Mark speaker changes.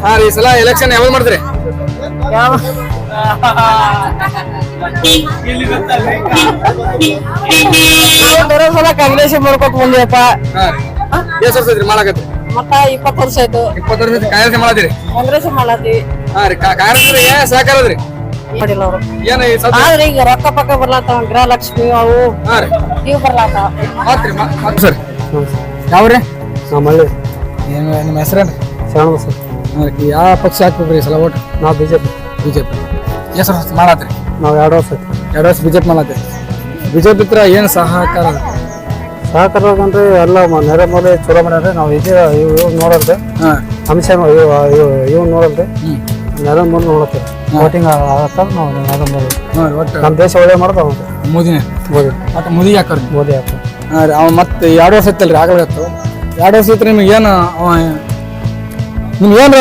Speaker 1: ಹಾ ರೀ, ಈ ಸಲ ಎಲೆಕ್ಷನ್ ಯಾವಾಗ ಮಾಡಿದ್ರಿ?
Speaker 2: ಯಾವ ಬರೋ ಸಲ ಕಾಂಗ್ರೆಸ್ ಮಾಡ್ಕೊತ ಬಂದಿವಪ್ಪ.
Speaker 1: ಹಾ ರೀ, ಎಷ್ಟು ವರ್ಷ ಐತ್ರಿ ಮಾಡಾಕತ್ರಿ?
Speaker 2: ಮತ್ತ 20 ವರ್ಷ ಆಯ್ತು
Speaker 1: 20 ವರ್ಷ ಕಾಂಗ್ರೆಸ್ ಮಾಡತ್ತೀರಿ?
Speaker 2: ಕಾಂಗ್ರೆಸ್ ಮಾಡತ್ತೀವಿ.
Speaker 1: ಹಾ ರೀ, ಕಾಂಗ್ರೆಸ್ ಸಹಕಾರ ಅದ್ರಿ
Speaker 2: ಮಾಡಿಲ್ಲ ಅವ್ರು.
Speaker 1: ಏನ ಈ ಸಲ?
Speaker 2: ಆದ್ರೆ ಈಗ ರೊಕ್ಕ ಪಕ್ಕ ಬರ್ಲಾತಾವ, ಗೃಹಲಕ್ಷ್ಮಿ ಅವು
Speaker 1: ಹಾ ರೀ,
Speaker 2: ಇವು ಬರ್ಲಾತಾವ.
Speaker 1: ಮಾತ್ರಿ ಸರ್ ಯಾವ್ರಿ?
Speaker 3: ನಮ್ಮಲ್ಲಿ
Speaker 1: ಏನು ನಿಮ್ಮ ಹೆಸರೇನ್ರಿ?
Speaker 3: ಶರಣ ಸರ್.
Speaker 1: ಯಾವ ಪಕ್ಷ ಹಾಕ್ಬೇಕ್ರಿ ಈ ಸಲ ಓಟ್?
Speaker 3: ನಾವು ಬಿಜೆಪಿ.
Speaker 1: ಎಷ್ಟು ವರ್ಷ ಮಾಡತ್ರಿ?
Speaker 3: ನಾವು 2 ವರ್ಷ ಆಯ್ತು.
Speaker 1: 2 ವರ್ಷ ಬಿಜೆಪಿ ಮಾಡತ್ರಿ. ಬಿಜೆಪಿ ಹತ್ರ ಏನು ಸಹಕಾರ?
Speaker 3: ಸಹಕಾರದಂದ್ರೆ ಎಲ್ಲ ನೆರೆ ಮೂಲೆ ಚಲೋ ಮಾಡ್ಯಾರ. ನಾವು ಇವ್ ನೋಡಲ್ರಿ, ಅಂಶ ಇವ್ ನೋಡಲ್ರಿ, ನೆರೆ ಮೂಲೆ ನೋಡತ್ತೀವಿ. ವೋಟಿಂಗ್ ಆಗತ್ತ ನಾವು ನೆರೆ ಮೂಲೆ. ನಮ್ಮ ದೇಶ ಒಳ್ಳೆ ಮಾಡೋದು ಅವ್ನು
Speaker 1: ಮೋದಿನೇ. ಒಟ್ಟು ಮೋದಿ ಹಾಕೋರಿ.
Speaker 3: ಮೋದಿ ಹಾಕ್ತಾರೆ.
Speaker 1: ಹಾಂ ರೀ, ಅವ ಮತ್ತೆ 2 ವರ್ಷ ಇತ್ತಲ್ರಿ ಆಗಲಾಗತ್ತು. 2 ವರ್ಷ ಇತ್ತು. ನಿಮ್ಗೆ ಏನು ನಿಮ್ಗೆ ಏನು